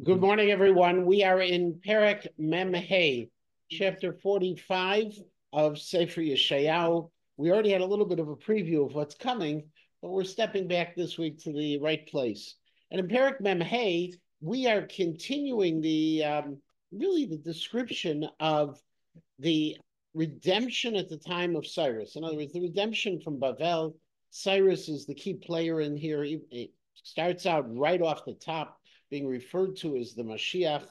Good morning, everyone. We are in Perek Mem chapter 45 of Sefer Yeshayahu. We already had a little bit of a preview of what's coming, but we're stepping back this week to the right place. And in Perek Mem we are continuing really the description of the redemption at the time of Cyrus. In other words, the redemption from Bavel. Cyrus is the key player in here. It starts out right off the top being referred to as the Mashiach.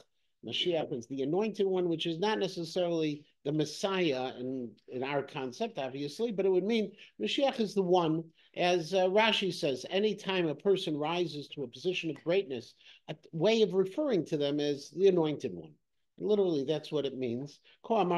Mashiach is the anointed one, which is not necessarily the Messiah in our concept, obviously, but it would mean Mashiach is the one, as Rashi says, anytime a person rises to a position of greatness, a way of referring to them as the anointed one. Literally, that's what it means. And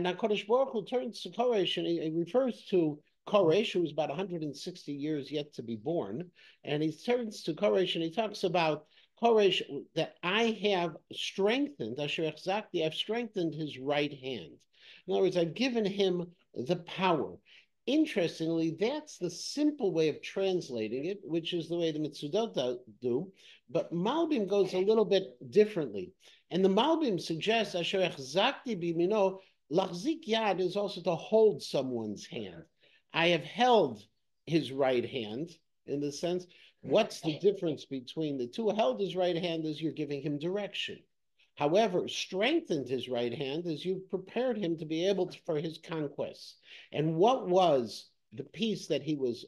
HaKadosh Baruch Hu turns to Koresh and he refers to Koresh, who was about 160 years yet to be born. And he turns to Koresh and he talks about Koresh, that I have strengthened, I've strengthened his right hand. In other words, I've given him the power. Interestingly, that's the simple way of translating it, which is the way the Mitzudot do. But Malbim goes a little bit differently. And the Malbim suggests, Asher echzakti bimino, lachzik yad is also to hold someone's hand. I have held his right hand, in the sense, what's the difference between the two? Held his right hand is you're giving him direction. However, strengthened his right hand as you've prepared him to be able to, for his conquests. And what was the piece that he was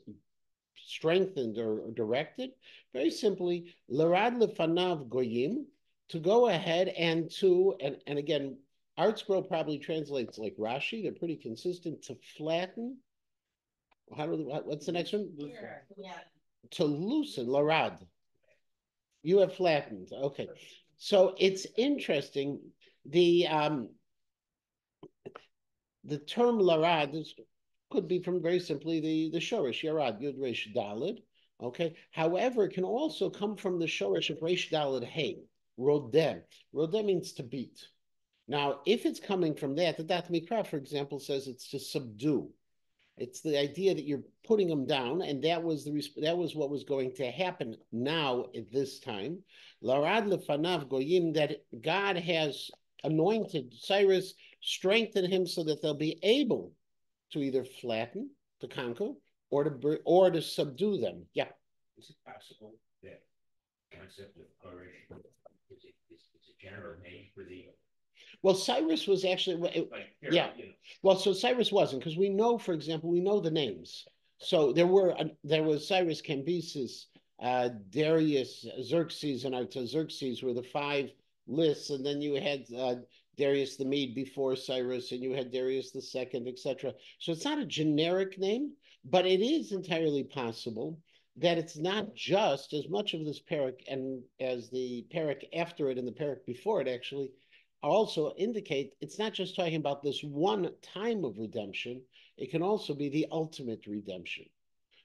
strengthened or directed? Very simply, Larad lefanav goyim, to go ahead and and again, ArtScroll probably translates like Rashi, they're pretty consistent, to flatten. What's the next one? Sure. Yeah. To loosen, Larad. You have flattened. Okay. So it's interesting. The term larad could be from very simply the shorish yarad yud resh dalid. Okay. However, it can also come from the shorish of resh dalid hey rodem. Rodem means to beat. Now, if it's coming from that, the Dat Mikra, for example, says it's to subdue. It's the idea that you're putting them down, and that was what was going to happen now at this time. Larad lefanav goyim, that God has anointed Cyrus, strengthened him so that they'll be able to either flatten, to conquer, or to subdue them. Yeah. Is it possible that concept of courage is a general name for the well, Cyrus was actually, yeah. Well, so Cyrus wasn't, because we know, for example, we know the names. So there was Cyrus, Cambyses, Darius, Xerxes, and Artaxerxes were the five lists, and then you had Darius the Mede before Cyrus, and you had Darius the Second, etc. So it's not a generic name, but it is entirely possible that it's not just as much of this parak and as the parak after it and the parak before it actually also indicate it's not just talking about this one time of redemption, it can also be the ultimate redemption.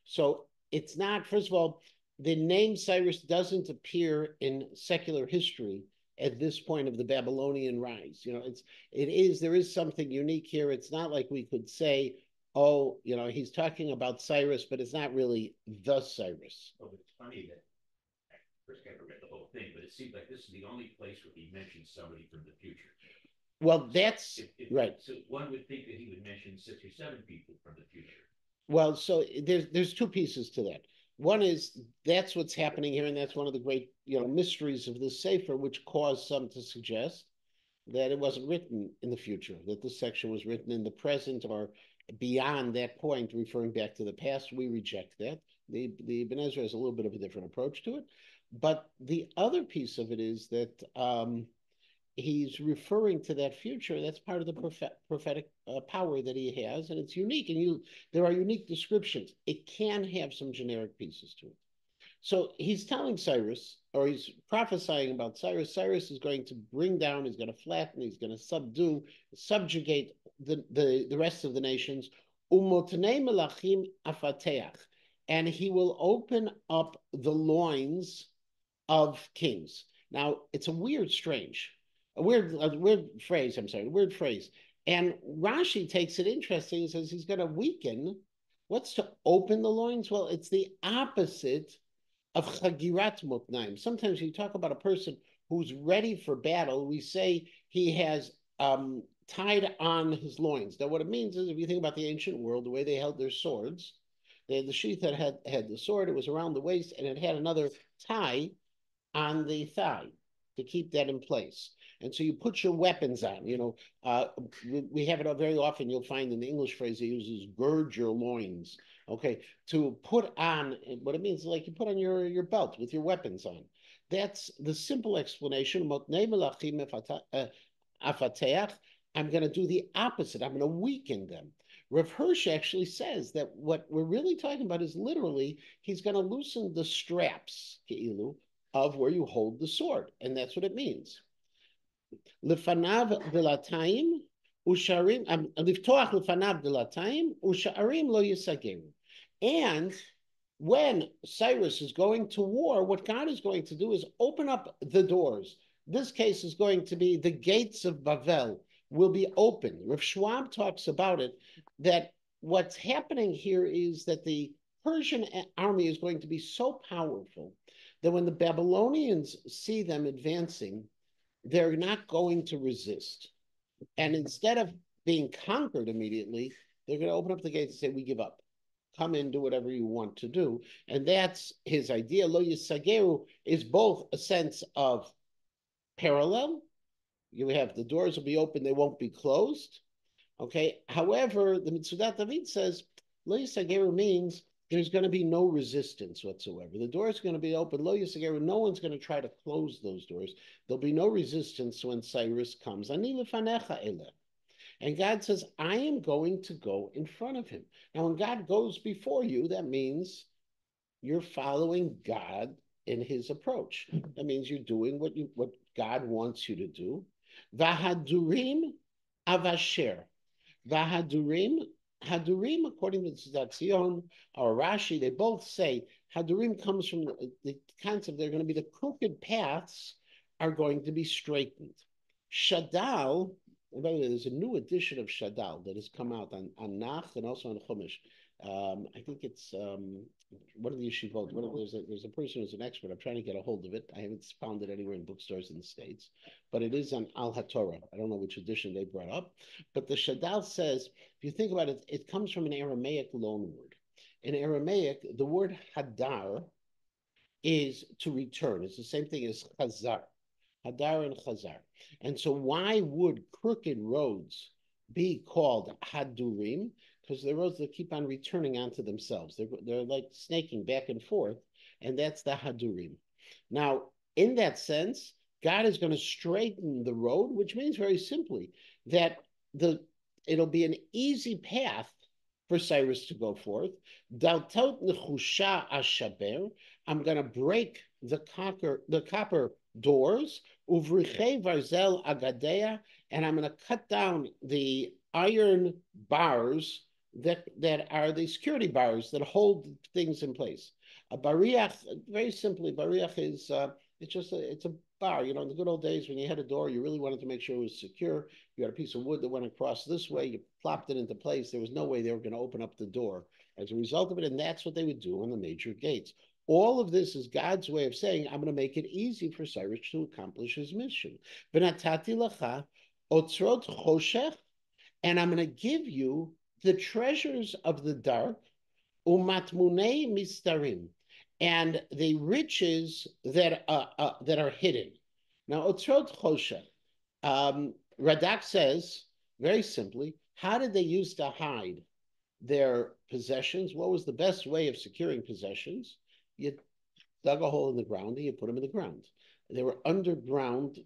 So it's not, first of all, the name Cyrus doesn't appear in secular history at this point of the Babylonian rise. There is something unique here. It's not like we could say, oh, he's talking about Cyrus, but it's not really the Cyrus. Oh, it's funny that first I never read the whole thing, but it seems like this is the only place where he mentions somebody from the future. Well, that's right. So one would think that he would mention 6 or 7 people from the future. Well, so there's two pieces to that. One is that's what's happening here, and that's one of the great mysteries of this sefer, which caused some to suggest that it wasn't written in the future, that this section was written in the present or beyond that point, referring back to the past. We reject that. The Ibn Ezra has a little bit of a different approach to it. But the other piece of it is that he's referring to that future. That's part of the prophetic power that he has, and it's unique. And there are unique descriptions. It can have some generic pieces to it. So he's telling Cyrus, or he's prophesying about Cyrus. Cyrus is going to bring down, he's going to flatten, he's going to subjugate the rest of the nations. Umotanei melachim afateach, and he will open up the loins of kings. Now, it's a weird phrase. And Rashi takes it interesting. He says he's going to weaken What's to open the loins? Well, it's the opposite of chagirat motnaim. Sometimes you talk about a person who's ready for battle, we say he has tied on his loins. Now, what it means is, if you think about the ancient world, the way they held their swords, they had the sheath that had the sword, it was around the waist, and it had another tie on the thigh to keep that in place. And so you put your weapons on. We have it very often. You'll find in the English phrase it uses "gird your loins." Okay, to put on what it means, like you put on your belt with your weapons on. That's the simple explanation. I'm going to do the opposite. I'm going to weaken them. Rav Hirsch actually says that what we're really talking about is literally he's going to loosen the straps, of where you hold the sword. And that's what it means. Lefanav velatayim usharim liftoach lefanav velatayim usharim lo yisageru. And when Cyrus is going to war, what God is going to do is open up the doors. This case is going to be the gates of Bavel will be open. Rav Schwab talks about it, that what's happening here is that the Persian army is going to be so powerful that when the Babylonians see them advancing, they're not going to resist. And instead of being conquered immediately, they're going to open up the gates and say, we give up. Come in, do whatever you want to do. And that's his idea. Lo yisageru is both a sense of parallel. You have the doors will be open, they won't be closed. Okay. However, the Mitzudat David says, Lo yisageru means there's going to be no resistance whatsoever. The doors are going to be open. Lo yisageru, no one's going to try to close those doors. There'll be no resistance when Cyrus comes. Ani lefanecha eleh. And God says, I am going to go in front of him. Now, when God goes before you, that means you're following God in his approach. That means you're doing what God wants you to do. Vahadurim avasher. Vahadurim, Hadurim, according to Tzadzion or Rashi, they both say Hadurim comes from the concept they're going to be the crooked paths are going to be straightened. Shadal, and by the way, there's a new edition of Shadal that has come out on Nach and also on Chumash. I think it's one of the yeshivot. There's a person who's an expert. I'm trying to get a hold of it. I haven't found it anywhere in bookstores in the States, but it is on Al HaTorah. I don't know which edition they brought up, but the Shadal says, if you think about it, it comes from an Aramaic loanword. In Aramaic, the word hadar is to return. It's the same thing as chazar. Hadar and Chazar. And so why would crooked roads be called Hadurim? Because they're roads that keep on returning onto themselves. They're like snaking back and forth, and that's the Hadurim. Now, in that sense, God is going to straighten the road, which means very simply that it'll be an easy path for Cyrus to go forth. Daltot nechusha ashaber. I'm going to break the copper doors, uvriche varzel agadea, and I'm going to cut down the iron bars that are the security bars that hold things in place. A bariach, very simply, bariach is it's a bar. In the good old days when you had a door, you really wanted to make sure it was secure. You had a piece of wood that went across this way, you plopped it into place. There was no way they were going to open up the door as a result of it, and that's what they would do on the major gates. All of this is God's way of saying, I'm going to make it easy for Cyrus to accomplish his mission. V'natati lacha otzrot choshech, and I'm going to give you the treasures of the dark, umatmunei mistarim, and the riches that are hidden. Now, otzrot choshech, Radak says very simply, how did they used to hide their possessions? What was the best way of securing possessions? You dug a hole in the ground and you put them in the ground. There were underground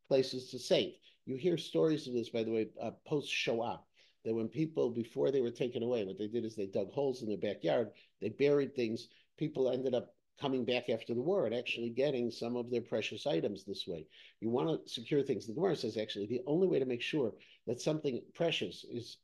places to save. You hear stories of this, by the way, post-Shoah, that when people, before they were taken away, what they did is they dug holes in their backyard, they buried things. People ended up coming back after the war and actually getting some of their precious items this way. You want to secure things. The Gemara says actually the only way to make sure that something precious is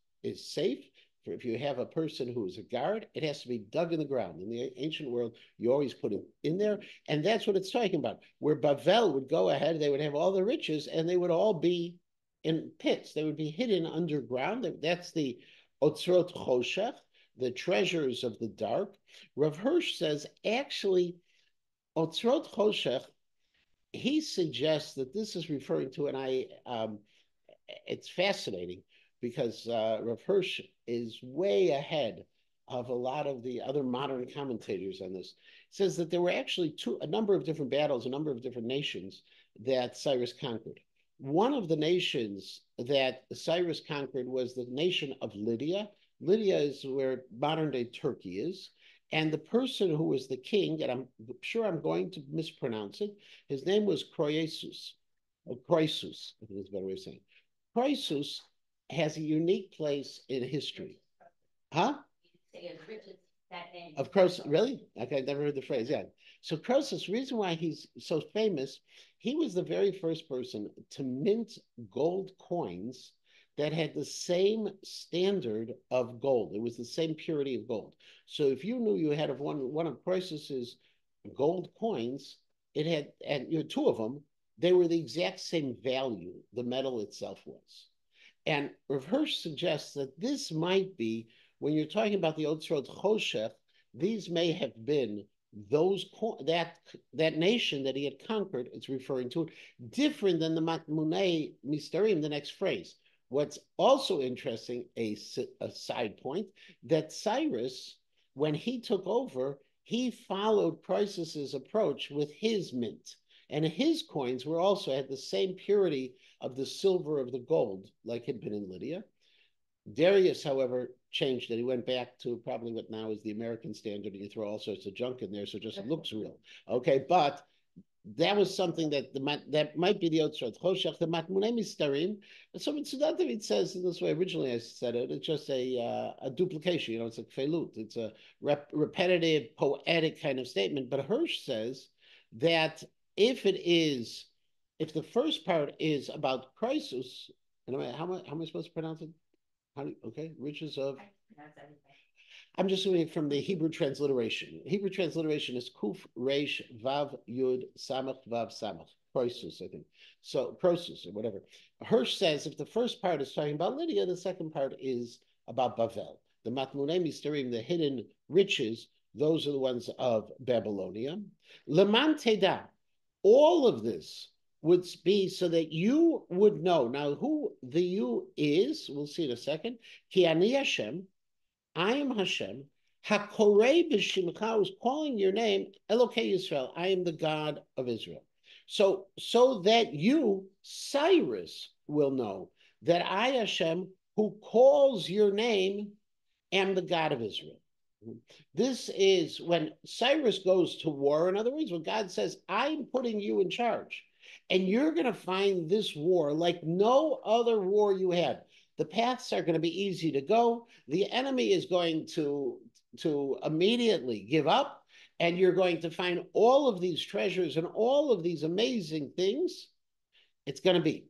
safe, if you have a person who is a guard, it has to be dug in the ground. In the ancient world, you always put it in there. And that's what it's talking about. Where Bavel would go ahead, they would have all the riches, and they would all be in pits. They would be hidden underground. That's the Otzrot Choshech. the treasures of the dark. Rav Hirsch says, actually, Otzrot Choshech, he suggests that this is referring to, and it's fascinating because Rav Hirsch is way ahead of a lot of the other modern commentators on this. It says that there were actually a number of different battles, a number of different nations that Cyrus conquered. One of the nations that Cyrus conquered was the nation of Lydia. Lydia is where modern day Turkey is. And the person who was the king, and I'm sure I'm going to mispronounce it, his name was Croesus, or Croesus, I think is a better way of saying it. Croesus has a unique place in history. Huh? Of course, really? Okay, I've never heard the phrase. Yeah. So Croesus, reason why he's so famous, he was the very first person to mint gold coins that had the same standard of gold. It was the same purity of gold. So if you knew you had one of Croesus's gold coins, it had, and you had two of them, they were the exact same value the metal itself was. And Rav Hirsch suggests that this might be, when you're talking about the Otzrot Choshech, these may have been that nation that he had conquered. It's referring to it different than the Matmunei Mistarim, the next phrase. What's also interesting, a side point, that Cyrus, when he took over, he followed Croesus's approach with his mint. And his coins were also had the same purity of the silver of the gold, like had been in Lydia. Darius, however, changed it. He went back to probably what now is the American standard, and you throw all sorts of junk in there, so it just looks real. Okay, but that was something that that might be the Otzrot Choshech, the Matmunei Mistarim. So Tzedek David says in this way. Originally, I said it. It's just a duplication. It's a kfelut. It's a repetitive, poetic kind of statement. But Hirsch says that if the first part is about Croesus, and how am I supposed to pronounce it? Okay, riches of. I'm just doing it from the Hebrew transliteration. Hebrew transliteration is Kuf Reish Vav Yud Samach Vav Samach. Croesus, I think. So Croesus or whatever. Hirsch says if the first part is talking about Lydia, the second part is about Bavel. The Matmunei Mistarim, the hidden riches, those are the ones of Babylonia. Leman Teda, all of this would be so that you would know. Now, who the you is, we'll see in a second. Ki ani Hashem, I am Hashem. Hakorei b'shimcha is calling your name, Elokei Yisrael. I am the God of Israel. So that you, Cyrus, will know that I, Hashem, who calls your name, am the God of Israel. This is when Cyrus goes to war. In other words, when God says, I'm putting you in charge, and you're going to find this war like no other war you had. The paths are going to be easy to go. The enemy is going to immediately give up, and you're going to find all of these treasures and all of these amazing things. It's going to be.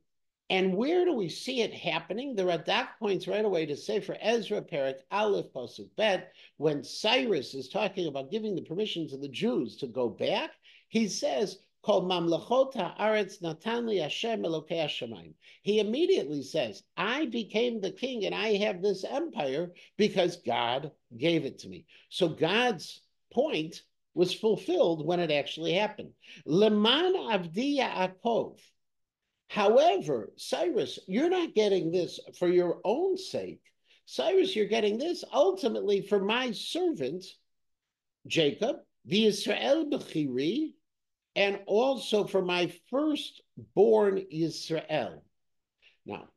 And where do we see it happening? The Radak points right away to Sefer Ezra, Perek Aleph, Pasuk Bet, when Cyrus is talking about giving the permission to the Jews to go back, he says, Kol mamlachot haaretz natan li Hashem Elokei hashamayim. He immediately says, I became the king and I have this empire because God gave it to me. So God's point was fulfilled when it actually happened. Leman avdi Yaakov. However, Cyrus, you're not getting this for your own sake. Cyrus, you're getting this ultimately for my servant, Jacob, the Yisrael Bechiri, and also for my firstborn Yisrael. Now,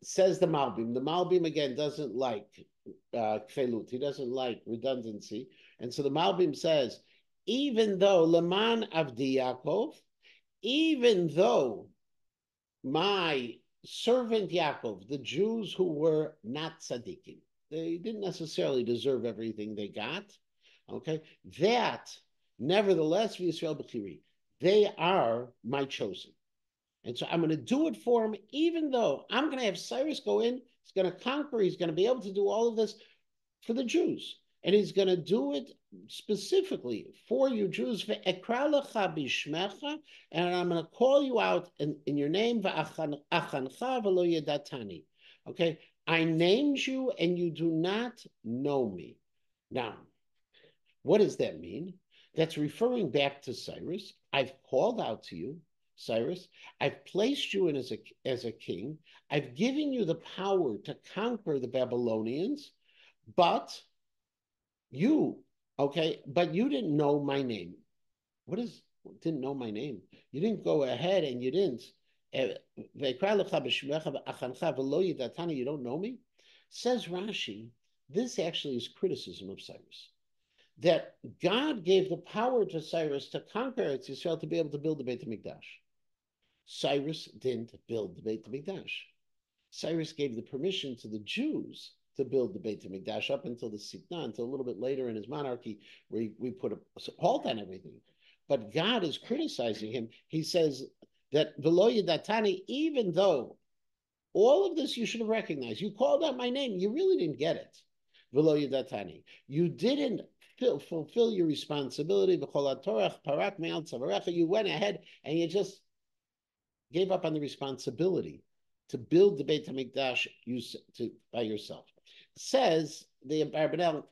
says the Malbim. The Malbim, again, doesn't like kfelut. He doesn't like redundancy. And so the Malbim says, even though Leman Avdi Yaakov, even though my servant Yaakov, the Jews who were not tzaddikim, they didn't necessarily deserve everything they got, okay? That, nevertheless, Yisrael Bechiri, they are my chosen. And so I'm going to do it for him, even though I'm going to have Cyrus go in, he's going to conquer, he's going to be able to do all of this for the Jews. And he's going to do it specifically for you Jews, and I'm going to call you out in your name, okay? I named you and you do not know me. Now, what does that mean? That's referring back to Cyrus. I've called out to you, Cyrus. I've placed you in as a king. I've given you the power to conquer the Babylonians, but you, okay, but you didn't know my name. What is didn't know my name? You didn't go ahead and you didn't. You don't know me? Says Rashi, this actually is criticism of Cyrus. That God gave the power to Cyrus to conquer Israel to be able to build the Beit HaMikdash. Cyrus didn't build the Beit HaMikdash. Cyrus gave the permission to the Jews to build the Beit HaMikdash up until the Sitna, until a little bit later in his monarchy, where we put a halt on everything. But God is criticizing him. He says that Velo Yadatani, even though all of this you should have recognized, you called out my name, you really didn't get it. Velo Yadatani. You didn't fulfill your responsibility. You went ahead and you just gave up on the responsibility to build the Beit HaMikdash by yourself. Says the Abarbanel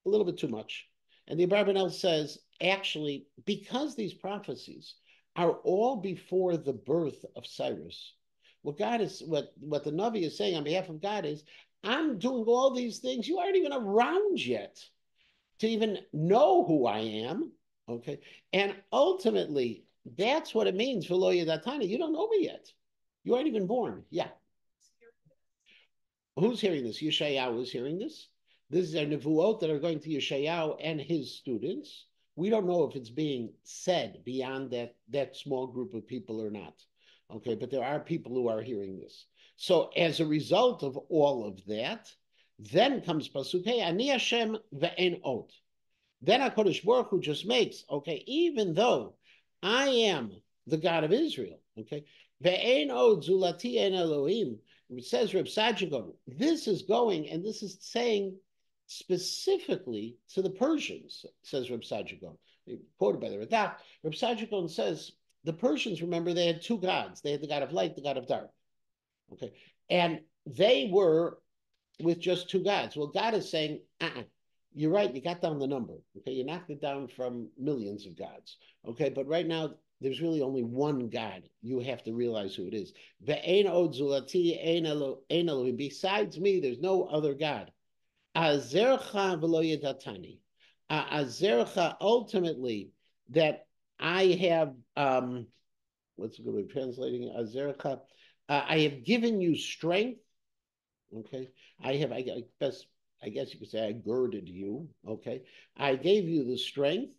a little bit too much. And the Abarbanel says, actually, because these prophecies are all before the birth of Cyrus, what the Navi is saying on behalf of God is, I'm doing all these things. You aren't even around yet to even know who I am. Okay. And ultimately, that's what it means for Lo Yadatani. You don't know me yet. You aren't even born. Yeah. Who's hearing this? Yeshayahu is hearing this. This is our nevuot that are going to Yeshayahu and his students. We don't know if it's being said beyond that small group of people or not. Okay, but there are people who are hearing this. So as a result of all of that, then comes Pasukei, Ani Hashem ve'en od. Then HaKadosh Baruch Hu just makes, okay, even though I am the God of Israel, okay, ve'en od zulati en Elohim, it says Reb Sajigon, this is going, and this is saying specifically to the Persians, says Reb Sajigon, quoted by the Radak. Reb Sajigon says, the Persians, remember, they had two gods. They had the God of light, the God of dark, okay, and they were with just two gods. Well, God is saying, you're right, you got down the number. Okay, you knocked it down from millions of gods. Okay, but right now there's really only one God. You have to realize who it is. Besides me, there's no other God. Azercha v'lo yadatani. Azercha, ultimately, that I have, what's a good way of translating Azercha? I have given you strength. Okay, I guess you could say I girded you. Okay, I gave you the strength,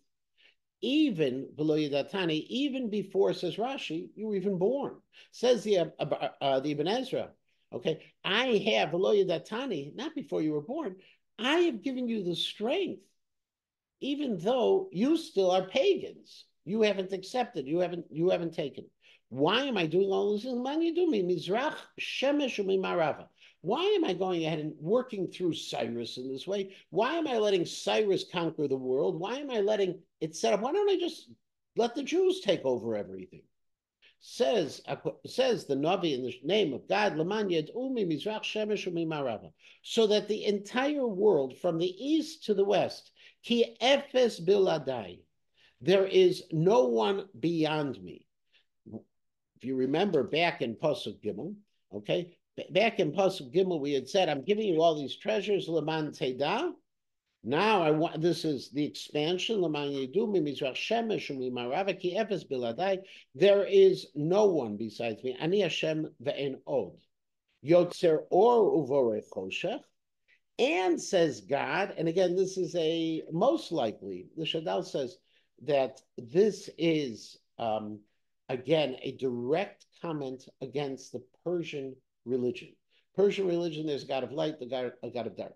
even below Yadatani, even before, says Rashi, you were even born. Says the Ibn Ezra. Okay, I have below Yadatani, not before you were born. I have given you the strength, even though you still are pagans. You haven't accepted. You haven't taken. Why am I doing all this? Mizrach shemesh u'mimarava. Why am I going ahead and working through Cyrus in this way? Why am I letting Cyrus conquer the world? Why am I letting it set up? Why don't I just let the Jews take over everything? Says the Navi in the name of God, so that the entire world from the east to the west, ki efes biladai, there is no one beyond me. If you remember back in Pasuk Gimel, okay, back in Pasuk Gimel, we had said, I'm giving you all these treasures, Leman Teda. Now I want, this is the expansion. There is no one besides me. Ani Hashem ve'en od. Yotzer or uvore choshech. And says God, and again, this is a most likely, the Shadal says that this is, again, a direct comment against the Persian religion. Persian religion, there's a God of light, a God of dark.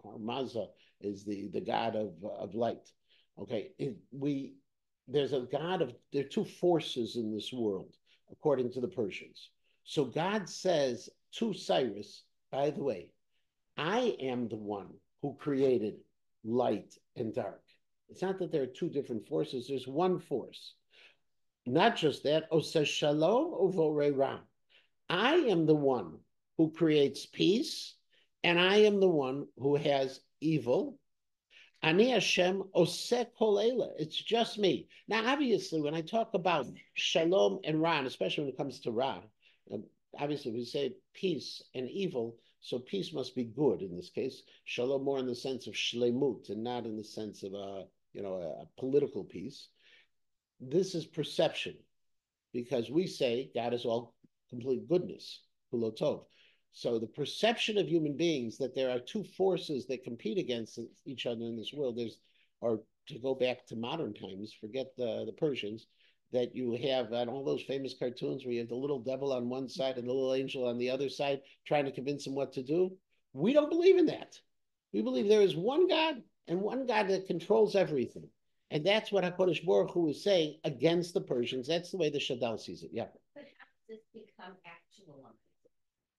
Mazah is the God of light. Okay, there's a God of, there are two forces in this world, according to the Persians. So God says to Cyrus, by the way, I am the one who created light and dark. It's not that there are two different forces, there's one force. Not just that, Oseh Shalom Uvore Ram. I am the one who creates peace, and I am the one who has evil. Ani Hashem oseh kol ela. It's just me. Now, obviously, when I talk about shalom and ra, and especially when it comes to ra, obviously we say peace and evil, so peace must be good in this case. Shalom more in the sense of shlemut and not in the sense of a political peace. This is perception because we say God is all complete goodness, hulotov. So the perception of human beings that there are two forces that compete against each other in this world, or to go back to modern times, forget the Persians, that you have on all those famous cartoons where you have the little devil on one side and the little angel on the other side trying to convince him what to do. We don't believe in that. We believe there is one God and one God that controls everything. And that's what HaKadosh Baruch Hu is saying against the Persians. That's the way the Shadal sees it. Yeah. But how does this become actual?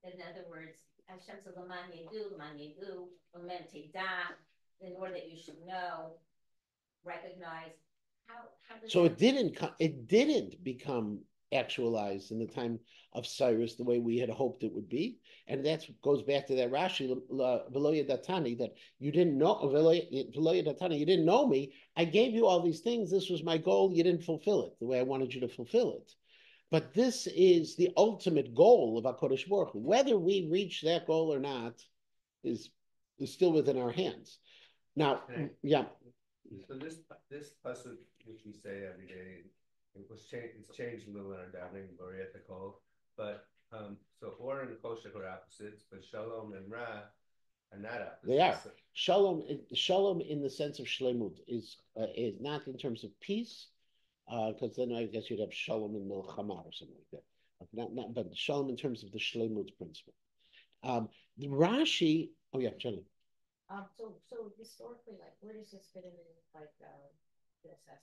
In other words, Hashem says, "L'man yedu, l'man teda," in order that you should know, recognize. How does so it didn't become actualized in the time of Cyrus the way we had hoped it would be, and that goes back to that Rashi Veloya Datani, that you didn't know Veloya Datani, you didn't know me. I gave you all these things. This was my goal. You didn't fulfill it the way I wanted you to fulfill it. But this is the ultimate goal of HaKadosh Baruch Hu. Whether we reach that goal or not is still within our hands. Now, yeah. So this pasuk which we say every day, it's changed a little in our davening, Bariat Kol, but so or and Koshek are opposites, but Shalom and Ra are not opposites. They are. Shalom in the sense of shlemut is not in terms of peace, because then I guess you'd have shalom and milchama or something like that. But shalom in terms of the shlemut principle. The Rashi. Oh yeah, Jenny. So historically, like, where does this fit in, like, the assessment?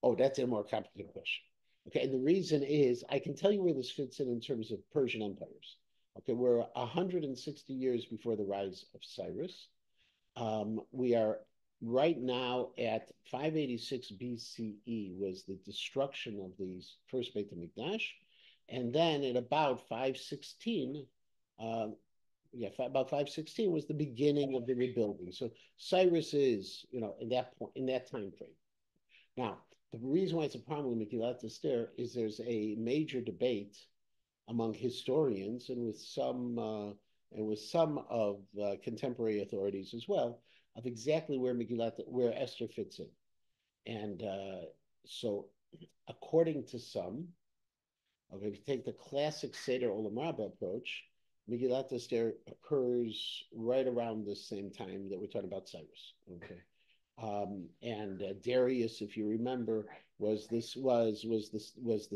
Oh, that's a more complicated question. Okay, and the reason is I can tell you where this fits in terms of Persian empires. Okay, we're 160 years before the rise of Cyrus. We are right now at 586 BCE was the destruction of the first Beit HaMikdash, and then at about 516, about 516 was the beginning of the rebuilding. So Cyrus is, in that time frame. Now, the reason why it's a problem with Megillat Esther is there's a major debate among historians and with some of contemporary authorities as well of exactly where Esther fits in, and so according to some, okay, if you take the classic Seder Olam Rabbah approach, Megillat Esther occurs right around the same time that we're talking about Cyrus. Okay. And Darius, if you remember, was the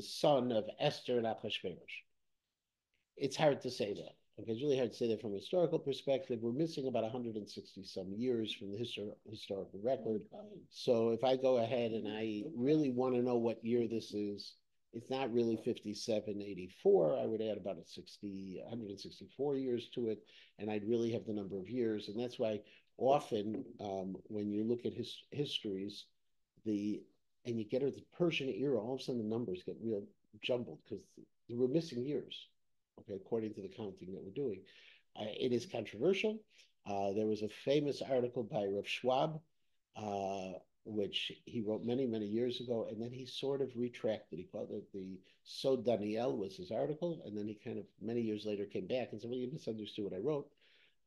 son of Esther and Achashverosh. It's hard to say that. Okay, it's really hard to say that from a historical perspective. We're missing about 160 some years from the historical record. So if I go ahead and I really want to know what year this is, it's not really 5784. I would add about 164 years to it, and I'd really have the number of years. And that's why often when you look at histories, and you get to the Persian era, all of a sudden the numbers get real jumbled because we're missing years. Okay, according to the counting that we're doing. It is controversial. There was a famous article by Rav Schwab, which he wrote many, many years ago, and then he sort of retracted. He called it the Sod Daniel was his article, and then he kind of, many years later, came back and said, well, you misunderstood what I wrote.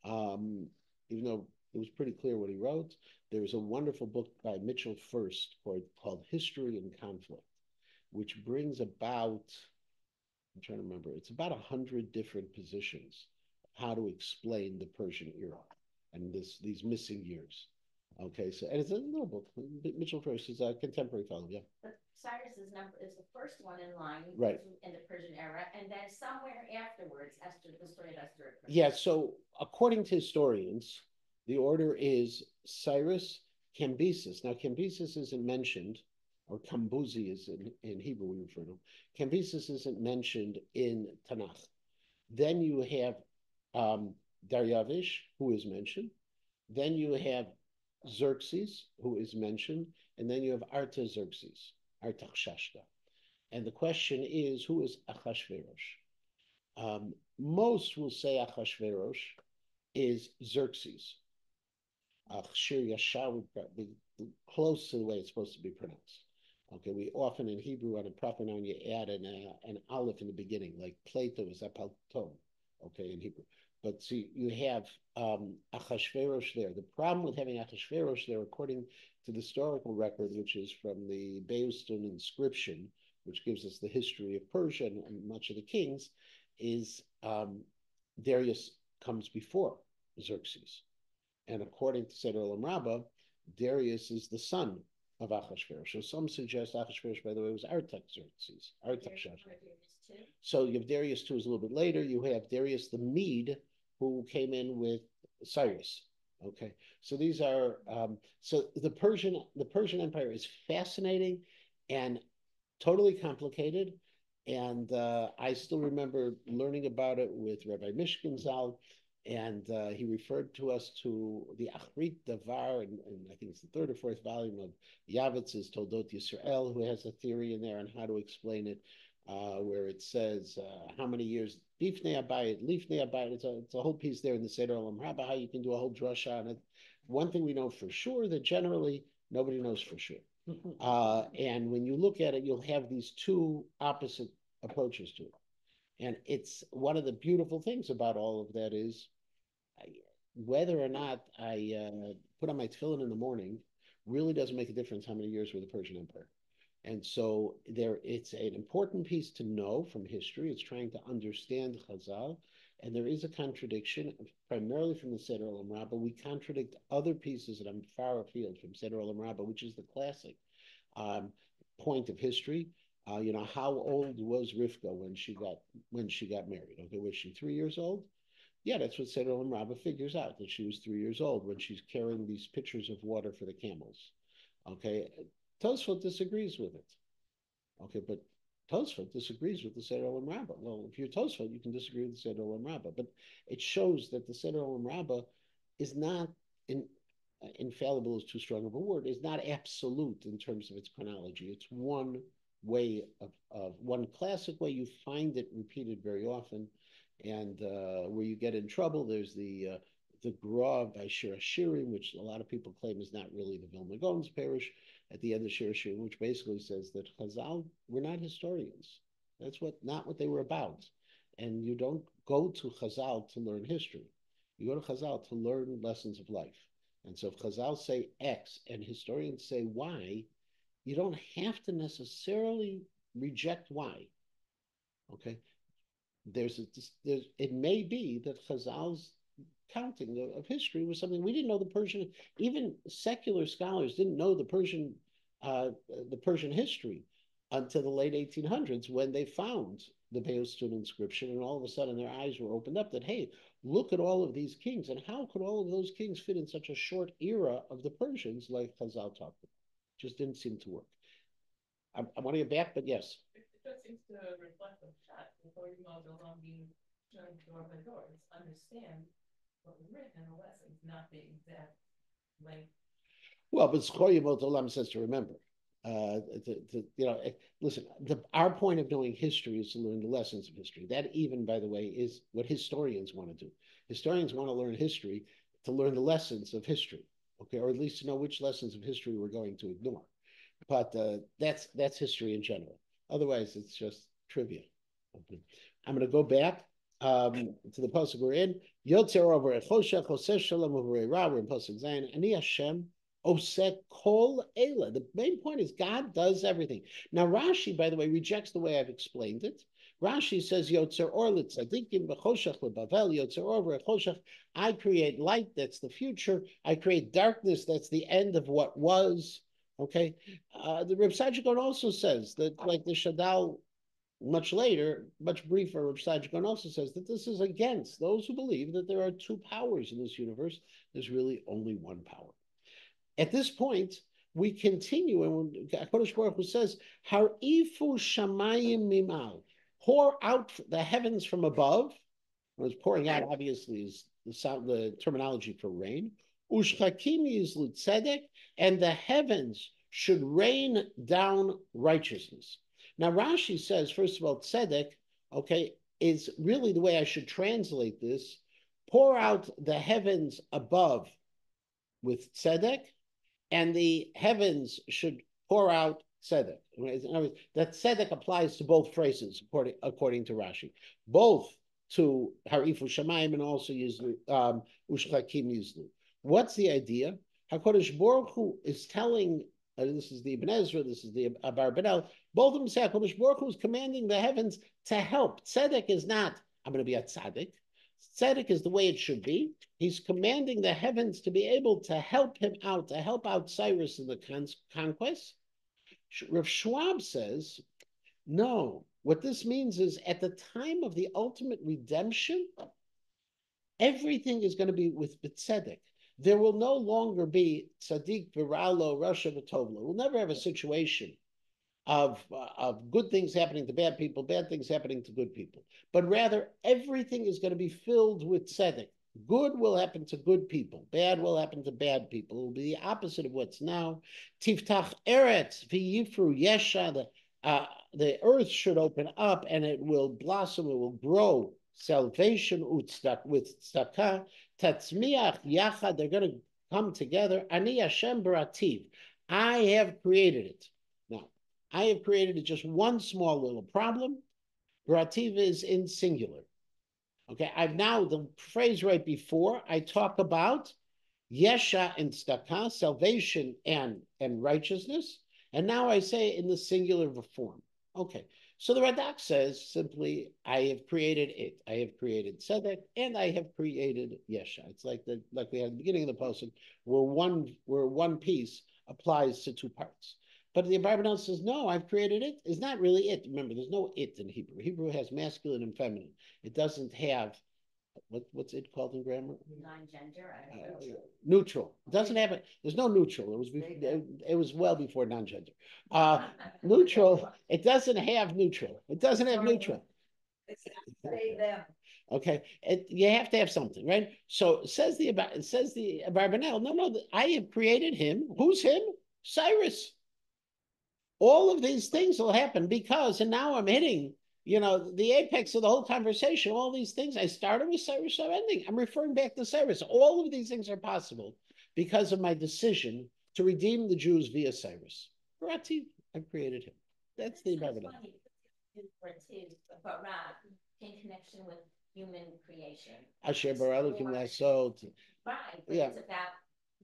Even though it was pretty clear what he wrote. There was a wonderful book by Mitchell First called History and Conflict, which brings about, I'm trying to remember, it's about 100 different positions how to explain the Persian era and these missing years. Okay, so, and it's a little book. Mitchell First is a contemporary fellow, yeah. But Cyrus's number is the first one in line, right, in the Persian era, and then somewhere afterwards, the story of Esther. Yeah, so according to historians, the order is Cyrus, Cambyses. Now, Cambyses isn't mentioned, or Kambuzi is in Hebrew we refer to. Cambyses isn't mentioned in Tanakh. Then you have Daryavish, who is mentioned. Then you have Xerxes, who is mentioned. And then you have Artaxerxes, Artaxashta. And the question is, who is Achashverosh? most will say Achashverosh is Xerxes. Yeshayahu would be close to the way it's supposed to be pronounced. Okay, we often in Hebrew on a proper noun you add an aleph in the beginning, like Plato is apaltom, okay, in Hebrew. But see, you have Achashverosh there. The problem with having Achashverosh there, according to the historical record, which is from the Beustun inscription, which gives us the history of Persia and much of the kings, is Darius comes before Xerxes. And according to Seder Olam Rabbah, Darius is the son of Achashverosh. So some suggest Achashverosh, by the way, was Artaxerxes. So you have Darius too is a little bit later. You have Darius the Mede, who came in with Cyrus. Okay, so these are so the Persian Empire is fascinating and totally complicated. And I still remember learning about it with Rabbi Mishkin Zal, and he referred to us to the Achrit Davar, and I think it's the third or fourth volume of Yavitz's Toldot Yisrael, who has a theory in there on how to explain it, where it says how many years Lifnei Abayit, Lifnei Abayit. It's a whole piece there in the Seder Olam Rabbah, how you can do a whole drasha on it. One thing we know for sure that generally nobody knows for sure. And when you look at it, you'll have these two opposite approaches to it. And it's one of the beautiful things about all of that is whether or not I put on my tefillin in the morning really doesn't make a difference how many years we're the Persian Empire. And so it's an important piece to know from history. It's trying to understand Chazal. And there is a contradiction, primarily from the Seder Olam Rabbah. We contradict other pieces that I'm far afield from Seder Olam Rabbah, which is the classic point of history. How old was Rivka when she got married? Okay, was she 3 years old? Yeah, that's what Seder Olam Rabbah figures out, that she was 3 years old when she's carrying these pitchers of water for the camels. Okay, Tosfot disagrees with it. Okay, but Tosfot disagrees with the Seder Olam Rabbah. Well, if you're Tosfot, you can disagree with the Seder Olam Rabbah, but it shows that the Seder Olam Rabbah is not infallible is too strong of a word, is not absolute in terms of its chronology. It's one way of one classic way. You find it repeated very often, and where you get in trouble, there's the Gra by Shir Hashirim, which a lot of people claim is not really the Vilna Gaon's parish, at the end of Shir Hashirim, which basically says that Chazal were not historians. That's not what they were about. And you don't go to Chazal to learn history. You go to Chazal to learn lessons of life. And so if Chazal say X and historians say Y, you don't have to necessarily reject Y. Okay? It may be that Chazal's counting of history was something we didn't know. The Persian, even secular scholars didn't know the Persian history until the late 1800s when they found the Beostun inscription, and all of a sudden their eyes were opened up that, hey, look at all of these kings, and how could all of those kings fit in such a short era of the Persians like Chazal talked about? Just didn't seem to work. I want to get back, but yes. It just seems to reflect the shot before you know the long being turned door by door. It's understand what was written in the lessons, not the exact length. Well, but Zchoyimot Olam says to remember. Listen, our point of knowing history is to learn the lessons of history. That even, by the way, is what historians want to do. Historians want to learn history to learn the lessons of history, okay, or at least to know which lessons of history we're going to ignore. But that's history in general. Otherwise, it's just trivia. Okay. I'm going to go back to the pasuk we're in. Yotzer over Choshech, Choseh Shalom over Ra. We're in pasuk Zayin. Ani Hashem Oseh Kol Ela. The main point is God does everything. Now Rashi, by the way, rejects the way I've explained it. Rashi says Yotzer Or L'Tzadikim B'Choshech L'Bavel Yotzer Or V'Choshech. I create light. That's the future. I create darkness. That's the end of what was. Okay, the Reb Sajikon also says that, like the Shadal, much later, much briefer, Reb Sajikon also says that this is against those who believe that there are two powers in this universe. There's really only one power. At this point, we continue, and HaKadosh Baruch Hu says, "Harifu shamayim mimal," pour out the heavens from above. What it's pouring out, obviously, is the terminology for rain. Ushchakim yizlu tzedek, and the heavens should rain down righteousness. Now Rashi says, first of all, tzedek, okay, is really the way I should translate this. Pour out the heavens above with tzedek, and the heavens should pour out tzedek. In other words, that tzedek applies to both phrases, according to Rashi, both to harifu shamayim and also ushchakim yizlu. What's the idea? HaKadosh Baruch Hu is telling, this is the Ibn Ezra, this is the Abarbanel, both of them say HaKadosh Baruch Hu is commanding the heavens to help. Tzedek is not, I'm going to be a tzaddik. Tzedek is the way it should be. He's commanding the heavens to be able to help him out, to help out Cyrus in the conquest. Rav Schwab says, no, what this means is at the time of the ultimate redemption, everything is going to be with tzedek. There will no longer be tzaddik viralo, rasha v'tovlo. We'll never have a situation of good things happening to bad people, bad things happening to good people. But rather, everything is going to be filled with tzedek. Good will happen to good people. Bad will happen to bad people. It will be the opposite of what's now. Tiftach eretz v'yifru yesha. The earth should open up and it will blossom. It will grow. Salvation with tzedakah. Tatzmiach yachad. They're going to come together. Ani Hashem barativ. I have created it. Now, I have created just one small little problem. Barativ is in singular. Okay, I've now, the phrase right before, I talk about Yesha and Tzedakah, salvation and righteousness. And now I say in the singular form. Okay, so the Radak says simply, I have created it. I have created Tzedek and I have created Yesha. It's like we had at the beginning of the posting, where one piece applies to two parts. But the Abarbanel says, no, I've created it. It's not really it. Remember, there's no it in Hebrew. Hebrew has masculine and feminine. It doesn't have, what's it called in grammar? Non-gender. Neutral. It doesn't have it. There's no neutral. It was well before non-gender. Neutral. It doesn't have neutral. It doesn't have neutral. Okay, you have to have something, right? So it says the Abarbanel, no, I have created him. Who's him? Cyrus. All of these things will happen because, and now I'm hitting, the apex of the whole conversation, all these things. I started with Cyrus, I'm ending. I'm referring back to Cyrus. All of these things are possible because of my decision to redeem the Jews via Cyrus. Barati, I created him. That's the Bible. In connection with human creation. Asher Baralukim Lasot. Right. Yeah. It's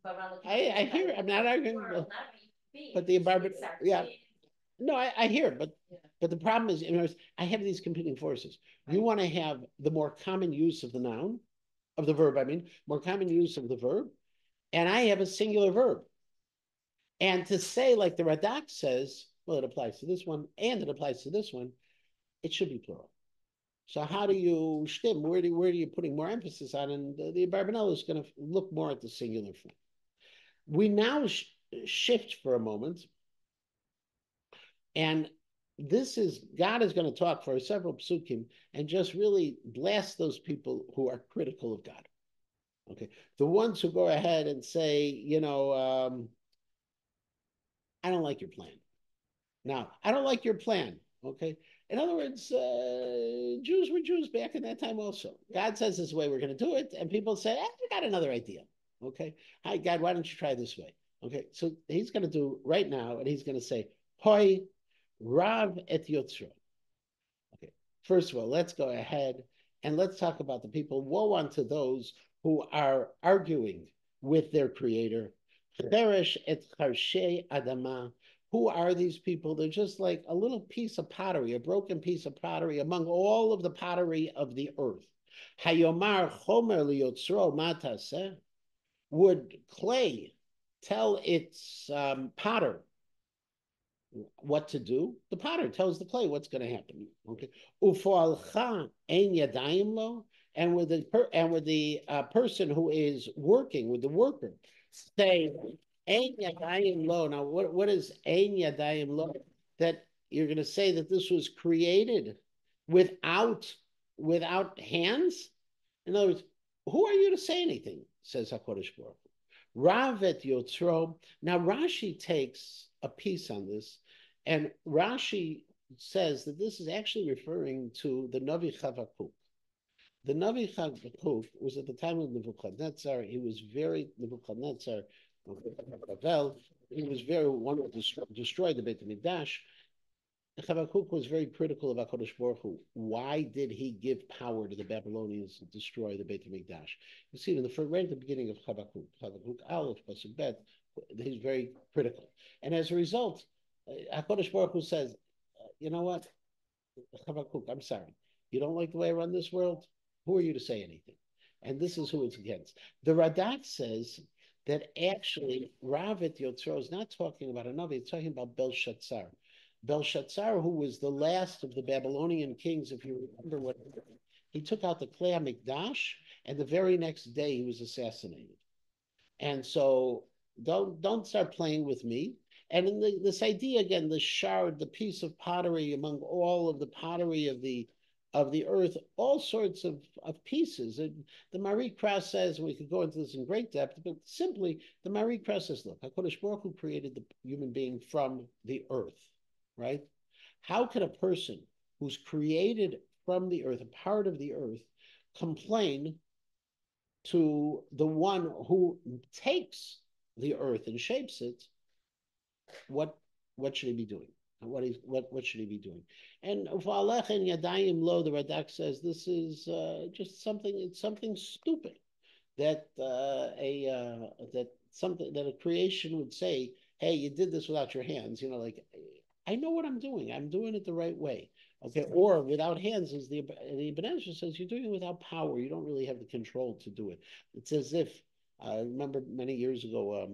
about Baralukim. I hear it. I'm not arguing. But the environment, yeah. No, I hear it, but the problem is, I have these competing forces. You want to have the more common use of the noun, of the verb, more common use of the verb, and I have a singular verb. And to say, like the Radak says, well, it applies to this one, and it applies to this one, it should be plural. So how do you stim? Where are you putting more emphasis on? And the Barbanel is going to look more at the singular form. We now shift for a moment. And God is going to talk for several psukim and just really blast those people who are critical of God. Okay. The ones who go ahead and say, I don't like your plan. Now, I don't like your plan. Okay. In other words, Jews were Jews back in that time also. God says this is the way we're going to do it. And people say, I got another idea. Okay. Hi, God, why don't you try this way? Okay. So he's going to do right now, and he's going to say, Hoi, Rav et Yotzro. Okay, first of all, let's go ahead and let's talk about the people. Woe unto those who are arguing with their creator. Cheresh et charshei adama. Who are these people? They're just like a little piece of pottery, a broken piece of pottery among all of the pottery of the earth. Hayomar chomer liyotzro mataseh. Would clay tell its potter what to do? The potter tells the clay what's going to happen. Okay. Ufoalcha ein yadayim lo, and with the person who is working with the worker, say ein yadayim lo. Now, what is ein yadayim lo? That you're going to say that this was created without hands. In other words, who are you to say anything? Says HaKadosh Baruch Hu. Rav et Yotzro. Now Rashi takes a piece on this. And Rashi says that this is actually referring to the Navi Chavakuk. The Navi Chavakuk was at the time of Nebuchadnezzar. He was very Nebuchadnezzar, Bavel. He was very wanted to destroy the Beit Hamikdash. Habakkuk was very critical of HaKadosh Baruch Hu. Why did he give power to the Babylonians to destroy the Beit HaMikdash? You see, right at the beginning of Habakkuk Aleph, Pasuk Bet, he's very critical. And as a result, HaKadosh Baruch Hu says, you know what, Habakkuk, I'm sorry. You don't like the way I run this world? Who are you to say anything? And this is who it's against. The Radak says that actually Ravit Yotzro is not talking about a Navi, it's talking about Belshazzar. Belshazzar, who was the last of the Babylonian kings, if you remember what he took out the Klei Mikdash, and the very next day he was assassinated. And so don't start playing with me. And in this idea again, the shard, the piece of pottery among all of the pottery of the earth, all sorts of pieces. And the Marie Krauss says, and we could go into this in great depth, but simply the Marie Krauss says, look, HaKadosh Baruch Hu created the human being from the earth, right? How can a person who's created from the earth, a part of the earth, complain to the one who takes the earth and shapes it? What should he be doing? What should he be doing? And Va'alech and Yadayim Lo, the Radak says this is just something. It's something stupid that that a creation would say, "Hey, you did this without your hands." You know, like I know what I'm doing. I'm doing it the right way. Okay, or without hands, as the Ibn Ezra says, you're doing it without power. You don't really have the control to do it. It's as if I remember many years ago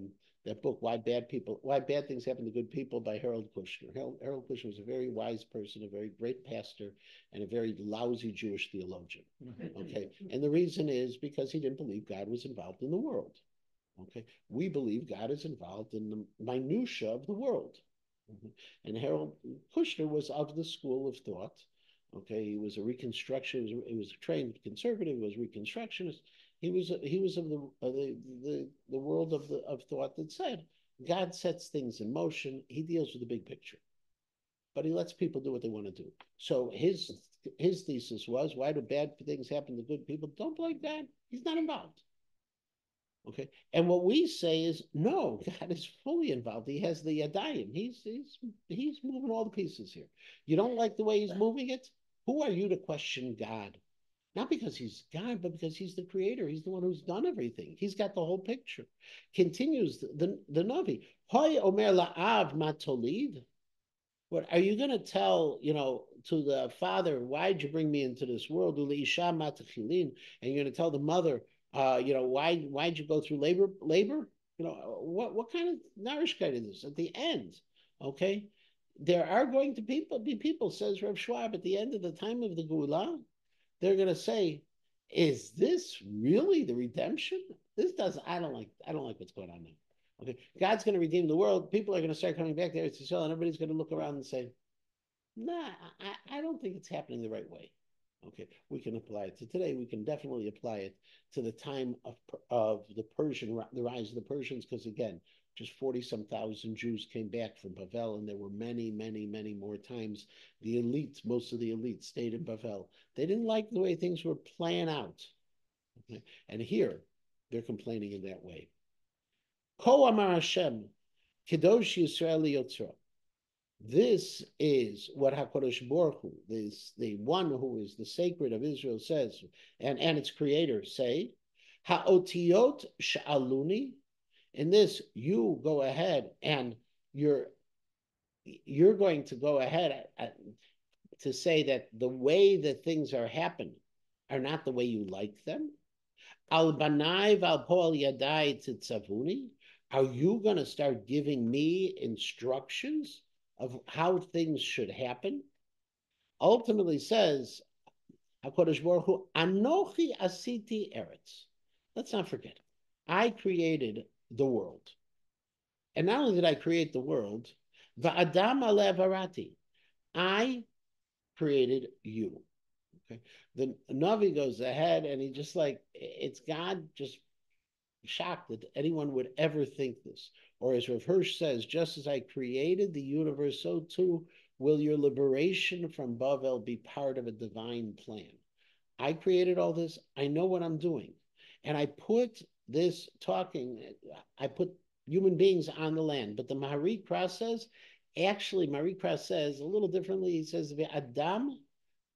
that book, Why Bad Things Happen to Good People by Harold Kushner. Harold Kushner was a very wise person, a very great pastor, and a very lousy Jewish theologian. Okay, and the reason is because he didn't believe God was involved in the world. Okay, we believe God is involved in the minutia of the world. And Harold Kushner was of the school of thought. Okay, he was a Reconstructionist. He was a trained conservative. He was Reconstructionist. He was of the world of thought that said God sets things in motion. He deals with the big picture, but he lets people do what they want to do. So his thesis was, why do bad things happen to good people? Don't blame God. He's not involved. Okay, and what we say is no, God is fully involved. He has the yadayim. He's moving all the pieces here. You don't like the way he's moving it? Who are you to question God? Not because he's God, but because he's the creator. He's the one who's done everything. He's got the whole picture. Continues the Navi. Hoy omer la'av matolid. What are you going to tell, to the father, why'd you bring me into this world? And you're going to tell the mother, why'd you go through labor? What kind of nourishkeit is this at the end? Okay. There are going to be people, says Rav Schwab, at the end of the time of the Geulah, they're going to say, is this really the redemption? I don't like what's going on now. Okay, God's going to redeem the world. People are going to start coming back to Eretz Yisrael, and everybody's going to look around and say, nah, I don't think it's happening the right way. Okay, we can apply it to today. We can definitely apply it to the time of the rise of the Persians, because again, just 40-some thousand Jews came back from Bavel, and there were many, many, many more times. Most of the elites stayed in Bavel. They didn't like the way things were playing out. Okay? And here, they're complaining in that way. Ko Amar Hashem, Kedosh Yisrael Yotzro. This is what HaKadosh Baruch Hu, the one who is the sacred of Israel, says, and its creator say, Ha'otiyot sha'aluni. In this, you go ahead and you're going to go ahead to say that the way that things are happening are not the way you like them. Al banai val poal yadai titzavuni. Are you going to start giving me instructions of how things should happen? Ultimately says HaKadosh Baruch Hu, Anochi asiti eretz. Let's not forget, I created the world. And not only did I create the world, va'adam alev harati, I created you. Okay. The Navi goes ahead and he just it's God just shocked that anyone would ever think this. Or as Rav Hirsch says, just as I created the universe, so too will your liberation from Bavel be part of a divine plan? I created all this. I know what I'm doing. And I put this talking, I put human beings on the land. But the Maharikra says, actually, Maharikra says a little differently. He says, the Adam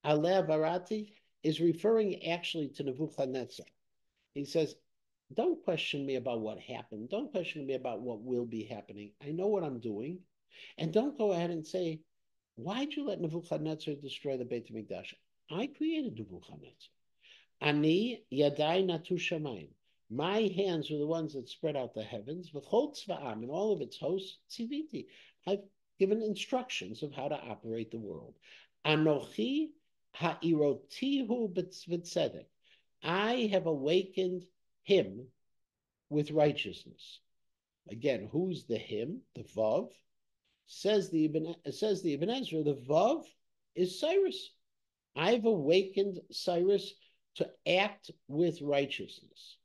Aleh Barati is referring actually to Nebuchadnezzar. He says, don't question me about what happened. Don't question me about what will be happening. I know what I'm doing. And don't go ahead and say, why'd you let Nebuchadnezzar destroy the Beit HaMikdash? I created Nebuchadnezzar. Ani yadai natu shamayim. My hands were the ones that spread out the heavens. V'chol tzva'am, and all of its hosts, tziviti. I've given instructions of how to operate the world. Anochi ha'irotihu b'tzedek. I have awakened him with righteousness. Again, who's the him? The Vav. Says the Ibn Ezra, the Vav is Cyrus. I've awakened Cyrus to act with righteousness.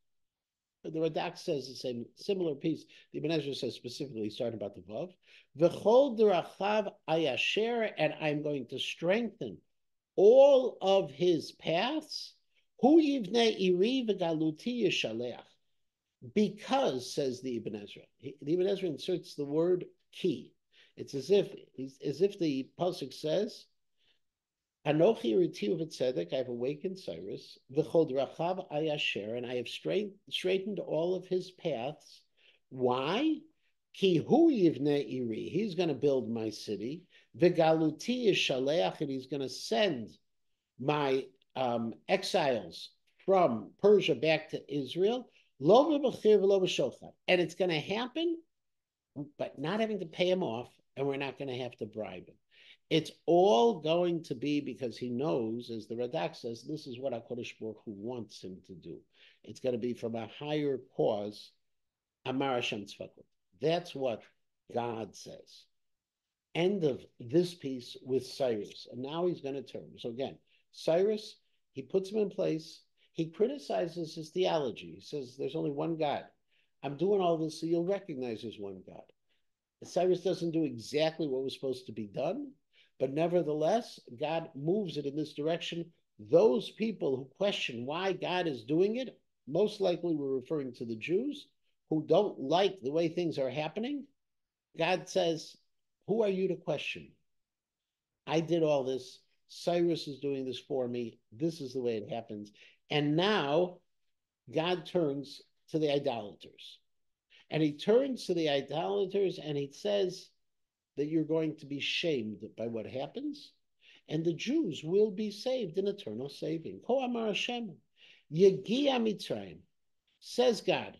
The Radak says the same similar piece. The Ibn Ezra says specifically, starting about the Vav. V'chol derachav ayasher, and I'm going to strengthen all of his paths. Hu yivnei iri v'galuti yishaleach. Because, says the Ibn Ezra, the Ibn Ezra inserts the word ki. It's as if the pasuk says, Anochi ritiu v'tzedek, I have awakened Cyrus, v'chol drachav ayasher, and I have straightened all of his paths. Why? Ki hu yivnei iri, he's going to build my city. V'galuti yishaleach, and he's going to send my exiles from Persia back to Israel. And it's going to happen, but not having to pay him off, and we're not going to have to bribe him. It's all going to be because he knows, as the Radak says, this is what HaKadosh Baruch Hu wants him to do. It's going to be from a higher cause, Amar Hashem Tzvakot. That's what God says. End of this piece with Cyrus. And now he's going to turn. So again, Cyrus, he puts him in place. He criticizes his theology. He says, there's only one God. I'm doing all this so you'll recognize there's one God. Cyrus doesn't do exactly what was supposed to be done, but nevertheless, God moves it in this direction. Those people who question why God is doing it, most likely we're referring to the Jews who don't like the way things are happening. God says, who are you to question? I did all this. Cyrus is doing this for me. This is the way it happens. And now God turns to the idolaters. And he turns to the idolaters and he says that you're going to be shamed by what happens. And the Jews will be saved in eternal saving. Ko amar Hashem, Yegia Mitzrayim, says God,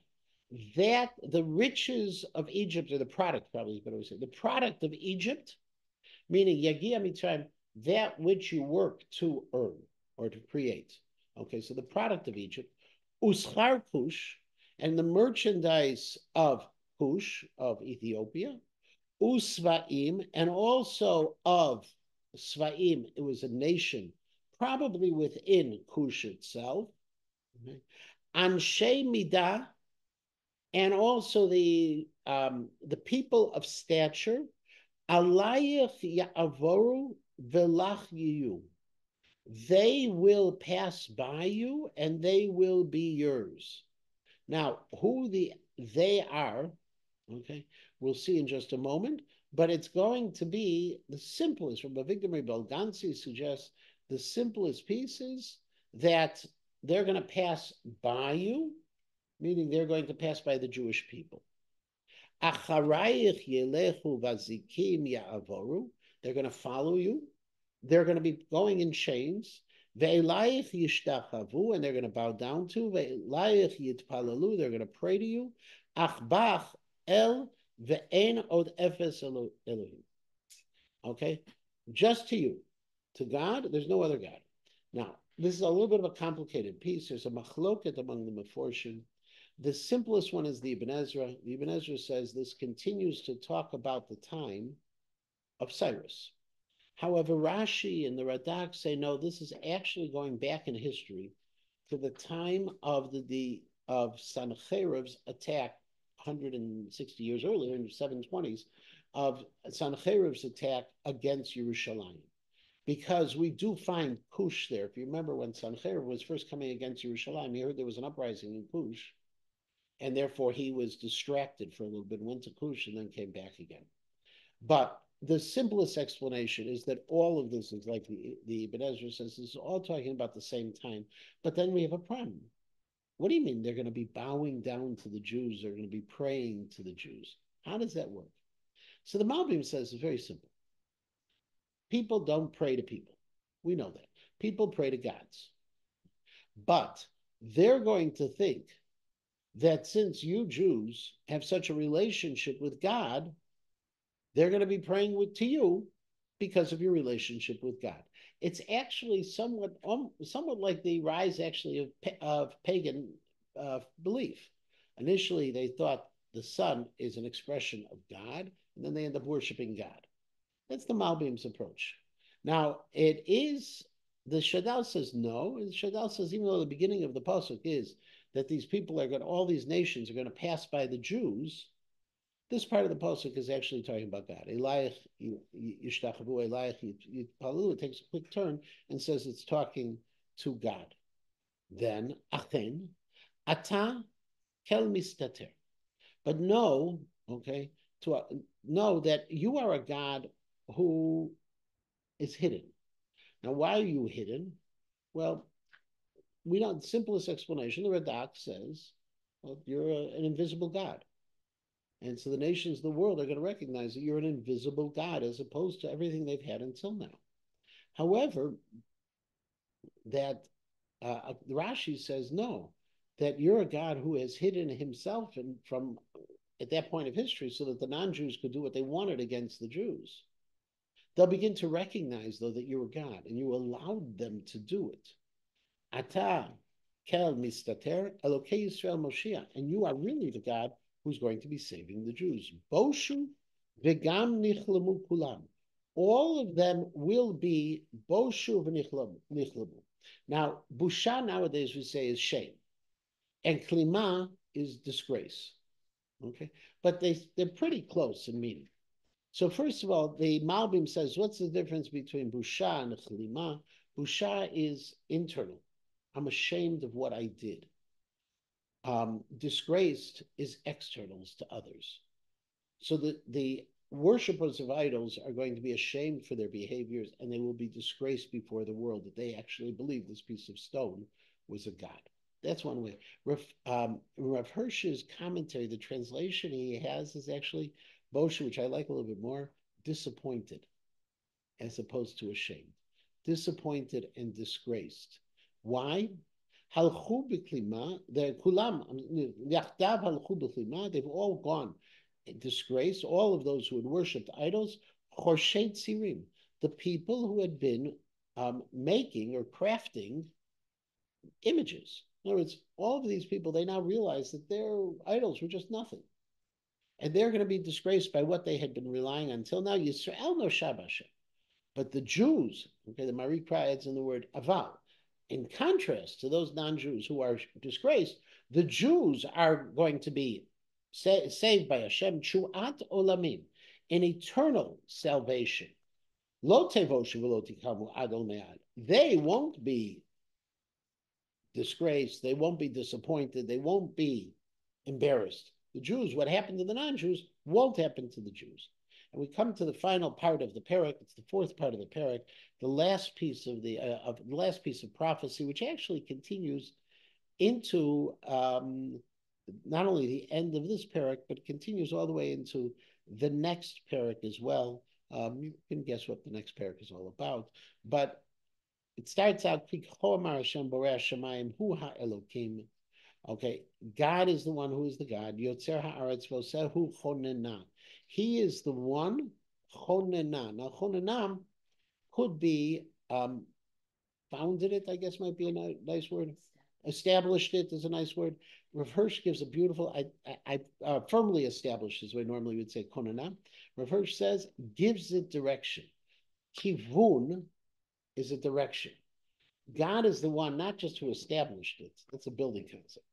that the riches of Egypt, or the product probably is better to say, the product of Egypt, meaning Yegia Mitzrayim, that which you work to earn or to create. Okay, so the product of Egypt, Uschar Kush, and the merchandise of Kush, of Ethiopia, Usvaim, and also of Svaim, it was a nation, probably within Kush itself, okay. Anshe Midah, and also the people of stature, Alayach Ya'avoru Velach Yiyu. They will pass by you and they will be yours. Now, who they are, okay, we'll see in just a moment, but it's going to be the simplest. Rabbi Victor Belgansi suggests the simplest pieces that they're going to pass by you, meaning they're going to pass by the Jewish people. Acharayich yelechu vazikim ya'avoru. They're going to follow you. They're going to be going in chains. Ve'elayich yishtachavu, and they're going to bow down to. Ve'elayich yitpalalu, they're going to pray to you. Achbach el ve'en od efes Elohim. Okay, just to you, to God. There's no other God. Now, this is a little bit of a complicated piece. There's a machloket among the Meforshim. The simplest one is the Ibn Ezra. The Ibn Ezra says this continues to talk about the time of Cyrus. However, Rashi and the Radak say, no, this is actually going back in history to the time of of Sancherib's attack 160 years earlier in the 720s, of Sancheriv's attack against Yerushalayim. Because we do find Kush there. If you remember when Sancherib was first coming against Yerushalayim, he heard there was an uprising in Kush, and therefore he was distracted for a little bit, went to Kush, and then came back again. But the simplest explanation is that all of this is like the Ibn Ezra says, this is all talking about the same time. But then we have a problem. What do you mean they're going to be bowing down to the Jews? They're going to be praying to the Jews. How does that work? So the Malbim says it's very simple. People don't pray to people. We know that. People pray to gods. But they're going to think that since you Jews have such a relationship with God, they're going to be praying to you because of your relationship with God. It's actually somewhat like the rise actually of pagan belief. Initially, they thought the sun is an expression of God, and then they end up worshiping God. That's the Malbim's approach. Now, it is, the Shadal says no, and the Shadal says even though the beginning of the pasuk is that these people all these nations are going to pass by the Jews, this part of the pasuk is actually talking about God. Eliach yishtachavu, Eliach yitpalu. It takes a quick turn and says it's talking to God. Then achen ata kel mistater. But know, okay, know that you are a God who is hidden. Now, why are you hidden? Well, we don't. Simplest explanation. The Radak says, well, you're an invisible God. And so the nations of the world are going to recognize that you're an invisible God as opposed to everything they've had until now. However, that Rashi says no, that you're a God who has hidden himself from at that point of history so that the non-Jews could do what they wanted against the Jews. They'll begin to recognize, though, that you were God and you allowed them to do it. Ata kel mistater Elokei Yisrael Moshiach, and you are really the God who's going to be saving the Jews. Boshu v'gam nichlemu kulam. All of them will be boshu v'nichlemu. Now, busha nowadays we say is shame, and klima is disgrace. Okay, but they're pretty close in meaning. So first of all, the Malbim says, what's the difference between busha and klima? Busha is internal. I'm ashamed of what I did. Disgraced is externals to others. So the worshippers of idols are going to be ashamed for their behaviors, and they will be disgraced before the world that they actually believe this piece of stone was a god. That's one way. Rav Hirsch's commentary, the translation he has is actually Boshu, which I like a little bit more, disappointed, as opposed to ashamed. Disappointed and disgraced. Why? Halchu b'klima, they've all gone in disgrace, all of those who had worshipped idols, chorshet tzirim, the people who had been making or crafting images. In other words, all of these people, they now realize that their idols were just nothing. And they're going to be disgraced by what they had been relying on until now. Yisrael no shabasha. But the Jews, okay, the Marikra adds in the word aval. In contrast to those non-Jews who are disgraced, the Jews are going to be saved by Hashem, Chu'at Olamim, an eternal salvation. Lo tevoshu v'lo tikamu ad ol me'ad. They won't be disgraced, they won't be disappointed, they won't be embarrassed. The Jews, what happened to the non-Jews, won't happen to the Jews. And we come to the final part of the parak. It's the fourth part of the parak, the last piece of the last piece of prophecy, which actually continues into not only the end of this parak, but continues all the way into the next parak as well. You can guess what the next parak is all about, but it starts out, okay, God is the one who is the God. Yotzer haaretz v'osehu chonena. He is the one, chonena. Now, chonena could be founded it, I guess might be a nice word. Established it is a nice word. Rav Hirsch gives a beautiful, I firmly established is what I normally would say, chonena. Rav Hirsch says, gives it direction. Kivun is a direction. God is the one, not just who established it. That's a building concept.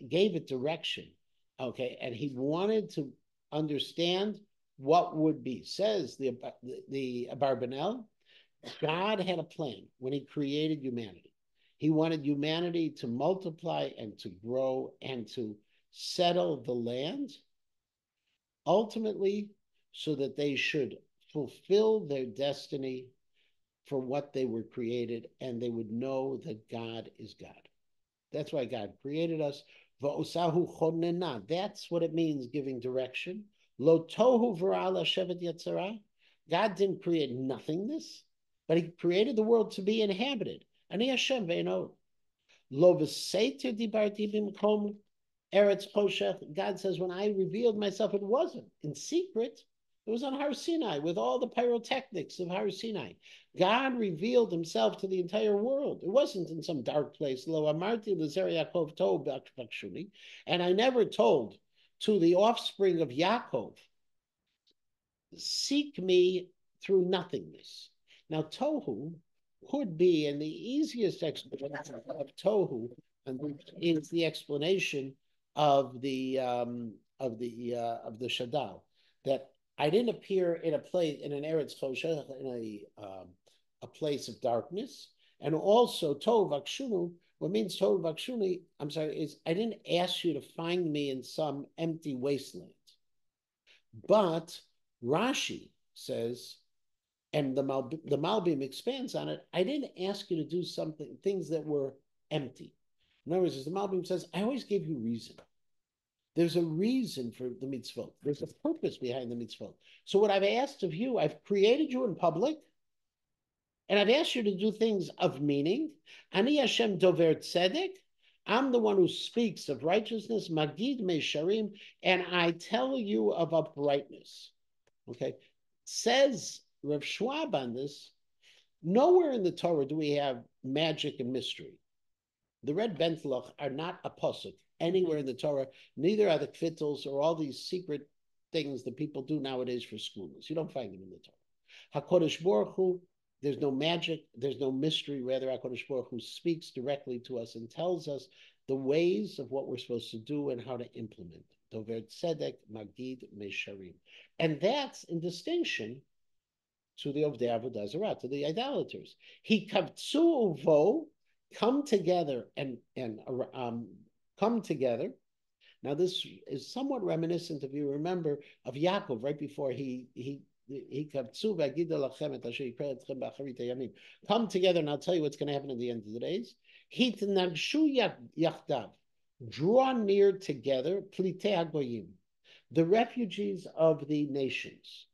Gave it direction, okay, and he wanted to understand what would be. Says the Abarbanel, God had a plan when he created humanity. He wanted humanity to multiply and to grow and to settle the land, ultimately, so that they should fulfill their destiny for what they were created, and they would know that God is God. That's why God created us. That's what it means, giving direction. Lo tohu v'ra shevet yetzirah. God didn't create nothingness, but he created the world to be inhabited. Ani Hashem ve'eno. Lo v'seiter dibarti b'mkom eretz choshech. God says, when I revealed myself, it wasn't in secret. It was on Har Sinai with all the pyrotechnics of Har Sinai. God revealed himself to the entire world. It wasn't in some dark place. Lo amarti l'zer Yaakov tohu b'akshuni. And I never told to the offspring of Yaakov, seek me through nothingness. Now, tohu could be, and the easiest explanation of tohu is the explanation of the Shadal, that I didn't appear in a place in an Eretz Choshech, in a place of darkness, and also tohu vakshunu. What means tohu vakshuni? I'm sorry, is I didn't ask you to find me in some empty wasteland, but Rashi says, and the Malbim expands on it, I didn't ask you to do things that were empty. In other words, as the Malbim says, I always gave you reason. There's a reason for the mitzvot. There's a purpose behind the mitzvot. So what I've asked of you, I've created you in public, and I've asked you to do things of meaning. Ani Hashem dover tzedek. I'm the one who speaks of righteousness, magid meisharim, and I tell you of uprightness. Okay, says Rav Schwab on this. Nowhere in the Torah do we have magic and mystery. The red bentloch are not a pasuk anywhere in the Torah. Neither are the kvittels or all these secret things that people do nowadays for schools. You don't find them in the Torah. HaKodesh Baruch Hu, there's no magic, there's no mystery. Rather, HaKodesh Baruch Hu speaks directly to us and tells us the ways of what we're supposed to do and how to implement. Dover tzedek magid mesharim. And that's in distinction to the Ovdei Avodah Zarah, to the idolaters. He kavtzu uvo, come together and come together. Now this is somewhat reminiscent, if you remember, of Yaakov right before he come together and I'll tell you what's going to happen at the end of the days. Draw near together, the refugees of the nations.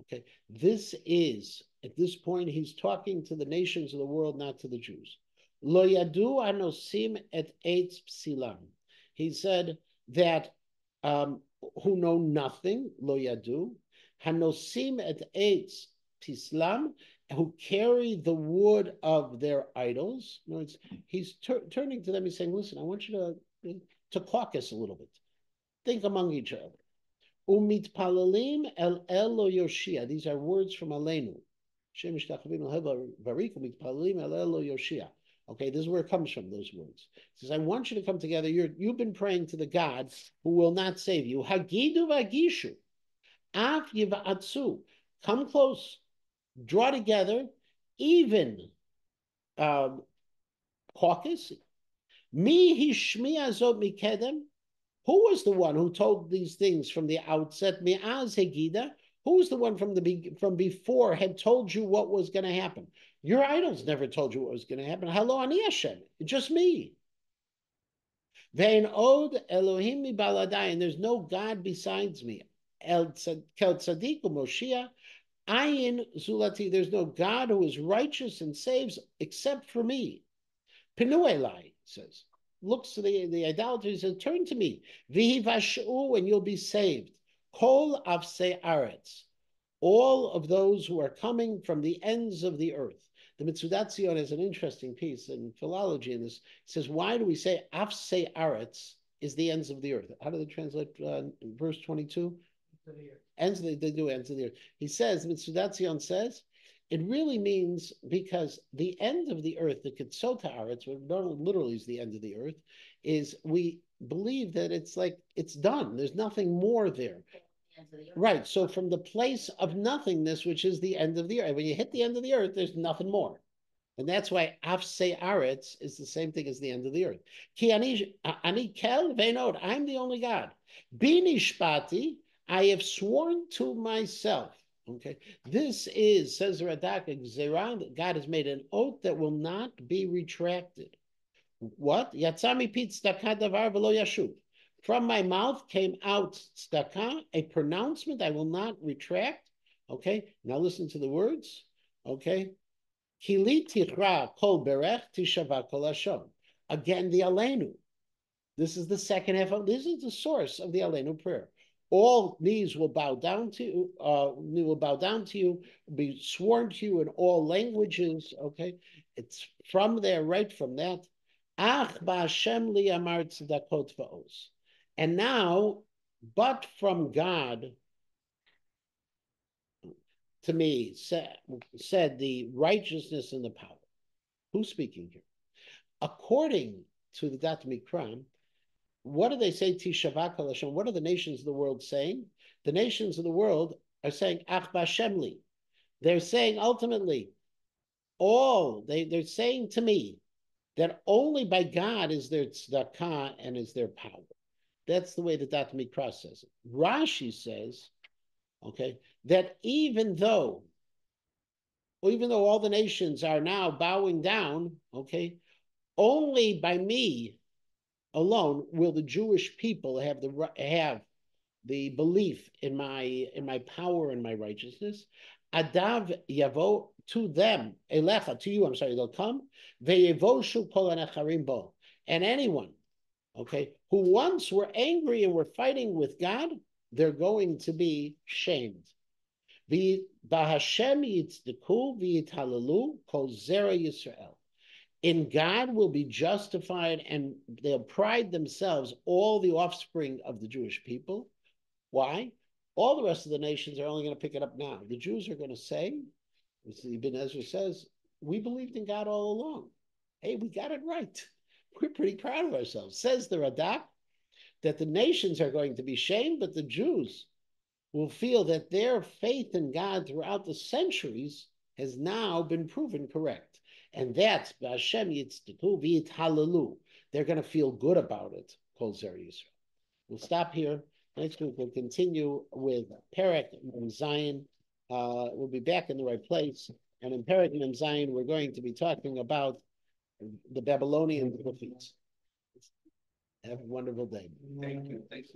Okay, this is, at this point, he's talking to the nations of the world, not to the Jews. Lo yadu anosim et eitz psilam. He said that who know nothing, lo yadu, hanosim et eitz psilam, who carry the wood of their idols. In other words, he's turning to them, he's saying, listen, I want you to caucus a little bit. Think among each other. Umit palalim el elo yoshia. These are words from Aleinu. Okay, this is where it comes from, those words. It says, I want you to come together. You've been praying to the God who will not save you. Hagidu vagishu. Af yivatsu. Come close. Draw together. Even caucus. Mi hishmi azot mikedem. Who was the one who told these things from the outset? Mi'az hegida. Who's the one from before had told you what was going to happen? Your idols never told you what was going to happen. Hello, ani Hashem. Just me. Ve'en od Elohim mi baladai, and there's no God besides me. El kel tzadiku Moshiach, ayin zulati. There's no God who is righteous and saves except for me. Pinu elai, says. Looks to the idolaters and turn to me. Vihi vashu, and you'll be saved. Kol avsei aretz. All of those who are coming from the ends of the earth. The Mitzudat Zion has an interesting piece in philology in this. It says, why do we say Afsei Aretz is the ends of the earth? How do they translate verse 22? Ends of the, they do ends of the earth. He says, Mitzudat Zion says, it really means because the end of the earth, the Ketzota Aretz, what literally is the end of the earth, is we believe that it's like, it's done. There's nothing more there. ends of the earth. Right. So from the place of nothingness, which is the end of the earth, when you hit the end of the earth, there's nothing more. And that's why Afse Aretz is the same thing as the end of the earth. Ki ani kel veinod, I'm the only God. Bini shpati, I have sworn to myself. Okay, this is, says Radak, that God has made an oath that will not be retracted. What? Yatzami pit tzedakah davar v'lo yashuv. From my mouth came out tzedakah, a pronouncement I will not retract. Okay, now listen to the words. Okay, Kili tichra kol berech tishava kol hashon. Again, the Aleinu. This is the second half of, this is the source of the Aleinu prayer. All knees will bow down to you, will bow down to you, be sworn to you in all languages. Okay, it's from there, right from that. Ach ba'Hashem li amar tzedakot va'os. And now, but from God, to me, said the righteousness and the power. Who's speaking here? According to the Dat Mikram, what do they say? Tishavak Hashem. What are the nations of the world saying? The nations of the world are saying Ach b'Hashem li. They're saying ultimately, they're saying to me that only by God is there tzedakah and is there power. That's the way the Dat Mikra says it. Rashi says, okay, that even though all the nations are now bowing down, okay, only by me alone will the Jewish people have the belief in my power and my righteousness. Adav yavo, to them, elecha, to you, I'm sorry, they'll come. Ve'yevoshu kol hanecharim bo. And anyone, okay, who once were angry and were fighting with God, they're going to be shamed. B'Hashem yitzdeku v'yithalelu kol zera Yisrael. In God will be justified, and they'll pride themselves, all the offspring of the Jewish people. Why? All the rest of the nations are only going to pick it up now. The Jews are going to say, as Ibn Ezra says, we believed in God all along. Hey, we got it right. We're pretty proud of ourselves. Says the Radak that the nations are going to be shamed, but the Jews will feel that their faith in God throughout the centuries has now been proven correct. And that's B'Hashem yitzdeku v'yithalelu. They're going to feel good about it. Kol Zer Yisrael. We'll stop here. Next week we'll continue with Perek Mem Zayin. We'll be back in the right place. And in Perek Mem Zayin, we're going to be talking about the Babylonian defeats. Have a wonderful day. Thank you. Thanks.